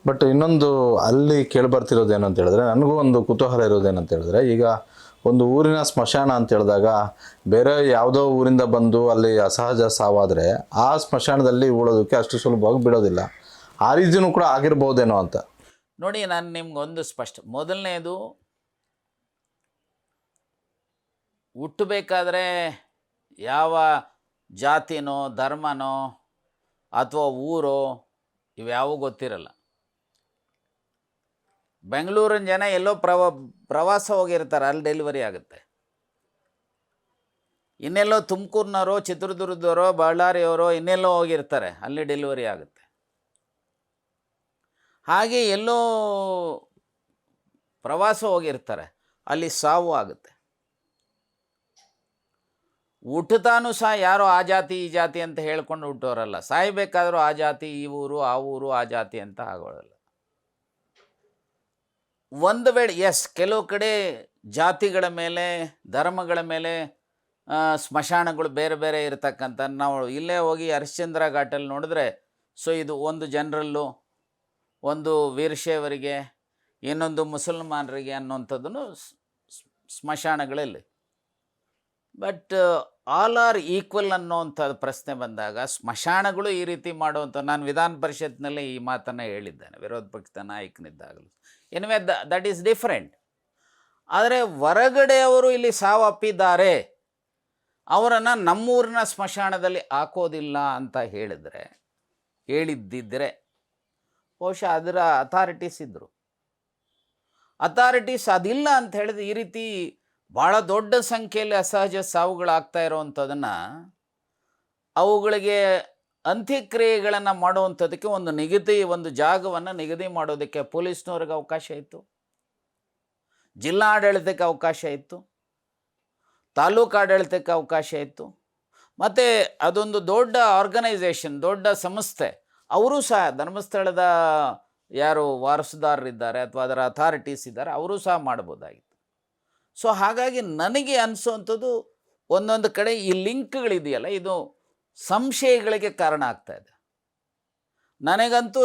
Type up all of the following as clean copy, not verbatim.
But ಇನ್ನೊಂದು ಅಲ್ಲಿ ಕೇಳಿಬರ್ತಿರೋದು ಏನಂತ ಹೇಳಿದ್ರೆ, ನನಗೂ ಒಂದು ಕುತೂಹಲ ಇರೋದೇನಂತ ಹೇಳಿದ್ರೆ, ಈಗ ಒಂದು ಊರಿನ ಸ್ಮಶಾನ ಅಂತ ಹೇಳಿದಾಗ ಬೇರೆ ಯಾವುದೋ ಊರಿಂದ ಬಂದು ಅಲ್ಲಿ ಅಸಹಜ ಸಾವಾದರೆ ಆ ಸ್ಮಶಾನದಲ್ಲಿ ಉಳೋದಕ್ಕೆ ಅಷ್ಟು ಸುಲಭವಾಗಿ ಬಿಡೋದಿಲ್ಲ. ಆ ರೀತಿಯೂ ಕೂಡ ಆಗಿರ್ಬೋದೇನೋ ಅಂತ. ನೋಡಿ, ನಾನು ನಿಮ್ಗೊಂದು ಮೊದಲನೇದು, ಹುಟ್ಟಬೇಕಾದ್ರೆ ಯಾವ ಜಾತಿನೋ ಧರ್ಮನೋ ಅಥವಾ ಊರೋ ಇವ್ಯಾವೂ ಗೊತ್ತಿರಲ್ಲ. ಬೆಂಗಳೂರಿನ ಜನ ಎಲ್ಲೋ ಪ್ರವಾಸ ಹೋಗಿರ್ತಾರೆ, ಅಲ್ಲಿ ಡೆಲಿವರಿ ಆಗುತ್ತೆ. ಇನ್ನೆಲ್ಲೋ ತುಮಕೂರಿನವರೋ ಚಿತ್ರದುರ್ಗದವರೋ ಬಳ್ಳಾರಿಯವರೋ ಇನ್ನೆಲ್ಲೋ ಹೋಗಿರ್ತಾರೆ, ಅಲ್ಲಿ ಡೆಲಿವರಿ ಆಗುತ್ತೆ. ಹಾಗೆ ಎಲ್ಲೋ ಪ್ರವಾಸ ಹೋಗಿರ್ತಾರೆ, ಅಲ್ಲಿ ಸಾವು ಆಗುತ್ತೆ. ಹುಟ್ಟುತ್ತಾನೂ ಸಹ ಯಾರೋ ಆ ಜಾತಿ ಈ ಜಾತಿ ಅಂತ ಹೇಳ್ಕೊಂಡು ಹುಟ್ಟೋರಲ್ಲ. ಸಾಯಬೇಕಾದ್ರೂ ಆ ಜಾತಿ ಈ ಊರು ಆ ಊರು ಆ ಜಾತಿ ಅಂತ ಆಗೋಳಲ್ಲ. ಒಂದು ವೇಳೆ ಕೆಲವು ಕಡೆ ಜಾತಿಗಳ ಮೇಲೆ ಧರ್ಮಗಳ ಮೇಲೆ ಸ್ಮಶಾನಗಳು ಬೇರೆ ಬೇರೆ ಇರತಕ್ಕಂಥ, ನಾವು ಇಲ್ಲೇ ಹೋಗಿ ಹರಿಶ್ಚಂದ್ರ ಘಾಟಲ್ಲಿ ನೋಡಿದ್ರೆ, ಸೊ ಇದು ಒಂದು ಜನರಲ್ಲು, ಒಂದು ವೀರಶೈವರಿಗೆ, ಇನ್ನೊಂದು ಮುಸಲ್ಮಾನರಿಗೆ ಅನ್ನೋಂಥದ್ದನ್ನು ಸ್ಮಶಾನಗಳಲ್ಲಿ. ಬಟ್ ಆಲ್ ಆರ್ ಈಕ್ವಲ್ ಅನ್ನೋವಂಥ ಪ್ರಶ್ನೆ ಬಂದಾಗ ಸ್ಮಶಾನಗಳು ಈ ರೀತಿ ಮಾಡುವಂಥ, ನಾನು ವಿಧಾನ ಪರಿಷತ್ನಲ್ಲಿ ಈ ಮಾತನ್ನು ಹೇಳಿದ್ದೇನೆ ವಿರೋಧ ಪಕ್ಷದ ನಾಯಕನಿದ್ದಾಗಲೂ. Anyway that is different. ಆದರೆ ಹೊರಗಡೆಯವರು ಇಲ್ಲಿ ಸಾವಪ್ಪಿದ್ದಾರೆ, ಅವರನ್ನು ನಮ್ಮೂರಿನ ಸ್ಮಶಾನದಲ್ಲಿ ಹಾಕೋದಿಲ್ಲ ಅಂತ ಹೇಳಿದ್ದಿದ್ದರೆ ಬಹುಶಃ ಅದರ ಅಥಾರಿಟೀಸ್ ಇದ್ದರು. ಅಥಾರಿಟೀಸ್ ಅದಿಲ್ಲ ಅಂತ ಹೇಳಿದ್ರೆ ಈ ರೀತಿ ಭಾಳ ದೊಡ್ಡ ಸಂಖ್ಯೆಯಲ್ಲಿ ಅಸಹಜ ಸಾವುಗಳಾಗ್ತಾ ಇರೋವಂಥದ್ದನ್ನು, ಅವುಗಳಿಗೆ ಅಂತ್ಯಕ್ರಿಯೆಗಳನ್ನು ಮಾಡುವಂಥದ್ದಕ್ಕೆ ಒಂದು ಜಾಗವನ್ನು ನಿಗದಿ ಮಾಡೋದಕ್ಕೆ ಪೊಲೀಸ್ನವ್ರಿಗೆ ಅವಕಾಶ ಇತ್ತು, ಜಿಲ್ಲಾಡಳಿತಕ್ಕೆ ಅವಕಾಶ ಇತ್ತು, ತಾಲೂಕು ಆಡಳಿತಕ್ಕೆ ಅವಕಾಶ ಇತ್ತು. ಮತ್ತು ಅದೊಂದು ದೊಡ್ಡ ಆರ್ಗನೈಸೇಷನ್, ದೊಡ್ಡ ಸಂಸ್ಥೆ, ಅವರು ಸಹ ಧರ್ಮಸ್ಥಳದ ಯಾರು ವಾರಸುದಾರರಿದ್ದಾರೆ ಅಥವಾ ಅದರ ಅಥಾರಿಟೀಸ್ ಇದ್ದಾರೆ, ಅವರು ಸಹ ಮಾಡ್ಬೋದಾಗಿತ್ತು. ಸೊ ಹಾಗಾಗಿ ನನಗೆ ಅನಿಸೋವಂಥದ್ದು, ಒಂದೊಂದು ಕಡೆ ಈ ಲಿಂಕ್ಗಳಿದೆಯಲ್ಲ, ಇದು ಸಂಶಯಗಳಿಗೆ ಕಾರಣ ಆಗ್ತಾ ಇದೆ. ನನಗಂತೂ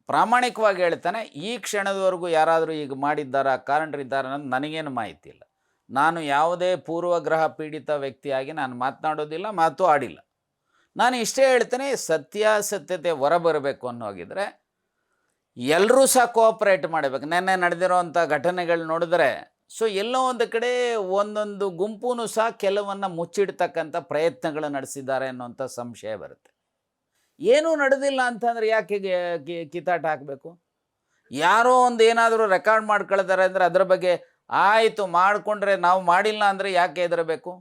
ಪ್ರಾಮಾಣಿಕವಾಗಿ ಹೇಳ್ತಾನೆ, ಈ ಕ್ಷಣದವರೆಗೂ ಯಾರಾದರೂ ಈಗ ಮಾಡಿದ್ದಾರಾ, ಕಾರಣರಿದ್ದಾರಾ ಅನ್ನೋದು ನನಗೇನು ಮಾಹಿತಿ ಇಲ್ಲ. ನಾನು ಯಾವುದೇ ಪೂರ್ವಗ್ರಹ ಪೀಡಿತ ವ್ಯಕ್ತಿಯಾಗಿ ನಾನು ಮಾತನಾಡೋದಿಲ್ಲ, ಮಾತು ಆಡಿಲ್ಲ. ನಾನು ಇಷ್ಟೇ ಹೇಳ್ತೇನೆ, ಸತ್ಯಾಸತ್ಯತೆ ಹೊರಬರಬೇಕು ಅನ್ನೋಗಿದ್ರೆ ಎಲ್ಲರೂ ಸಹ ಕೋಆಪ್ರೇಟ್ ಮಾಡಬೇಕು. ನೆನ್ನೆ ನಡೆದಿರೋವಂಥ ಘಟನೆಗಳು ನೋಡಿದ್ರೆ, ಸೊ ಎಲ್ಲೋ ಒಂದು ಕಡೆ ಒಂದೊಂದು ಗುಂಪೂ ಸಹ ಕೆಲವನ್ನು ಮುಚ್ಚಿಡ್ತಕ್ಕಂಥ ಪ್ರಯತ್ನಗಳು ನಡೆಸಿದ್ದಾರೆ ಅನ್ನೋಂಥ ಸಂಶಯ ಬರುತ್ತೆ. ಏನೂ ನಡೆದಿಲ್ಲ ಅಂತಂದರೆ ಯಾಕೆ ಕಿತ್ತಾಟ ಹಾಕಬೇಕು? ಯಾರೋ ಒಂದು ಏನಾದರೂ ರೆಕಾರ್ಡ್ ಮಾಡ್ಕೊಳ್ತಾರೆ ಅಂದರೆ ಅದರ ಬಗ್ಗೆ ಆಯಿತು ಮಾಡಿಕೊಂಡ್ರೆ, ನಾವು ಮಾಡಿಲ್ಲ ಅಂದರೆ ಯಾಕೆ ಹೆದರಬೇಕು?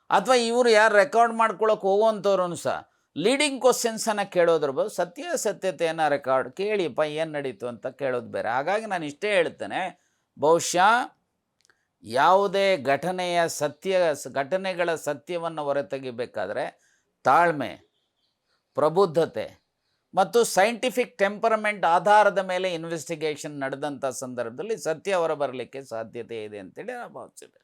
ಅಥವಾ ಇವರು ಯಾರು ರೆಕಾರ್ಡ್ ಮಾಡ್ಕೊಳ್ಳೋಕೆ ಹೋಗುವಂಥವ್ರು ಸಹ ಲೀಡಿಂಗ್ ಕ್ವಶನ್ಸನ್ನು ಕೇಳೋದ್ರ ಬದಲು ಸತ್ಯಾಸತ್ಯತೆಯನ್ನು ರೆಕಾರ್ಡ್ ಕೇಳಿಪ್ಪ ಏನು ನಡೀತು ಅಂತ ಕೇಳೋದು ಬೇರೆ. ಹಾಗಾಗಿ ನಾನು ಇಷ್ಟೇ ಹೇಳ್ತೇನೆ, ಬಹುಶಃ ಯಾವುದೇ ಘಟನೆಗಳ ಸತ್ಯವನ್ನು ಹೊರತೆಗಿಬೇಕಾದ್ರೆ ತಾಳ್ಮೆ, ಪ್ರಬುದ್ಧತೆ ಮತ್ತು ಸೈಂಟಿಫಿಕ್ ಟೆಂಪರಮೆಂಟ್ ಆಧಾರದ ಮೇಲೆ ಇನ್ವೆಸ್ಟಿಗೇಷನ್ ನಡೆದಂಥ ಸಂದರ್ಭದಲ್ಲಿ ಸತ್ಯ ಹೊರಬರಲಿಕ್ಕೆ ಸಾಧ್ಯತೆ ಇದೆ ಅಂತೇಳಿ ನಾನು ಭಾವಿಸಿದೆ.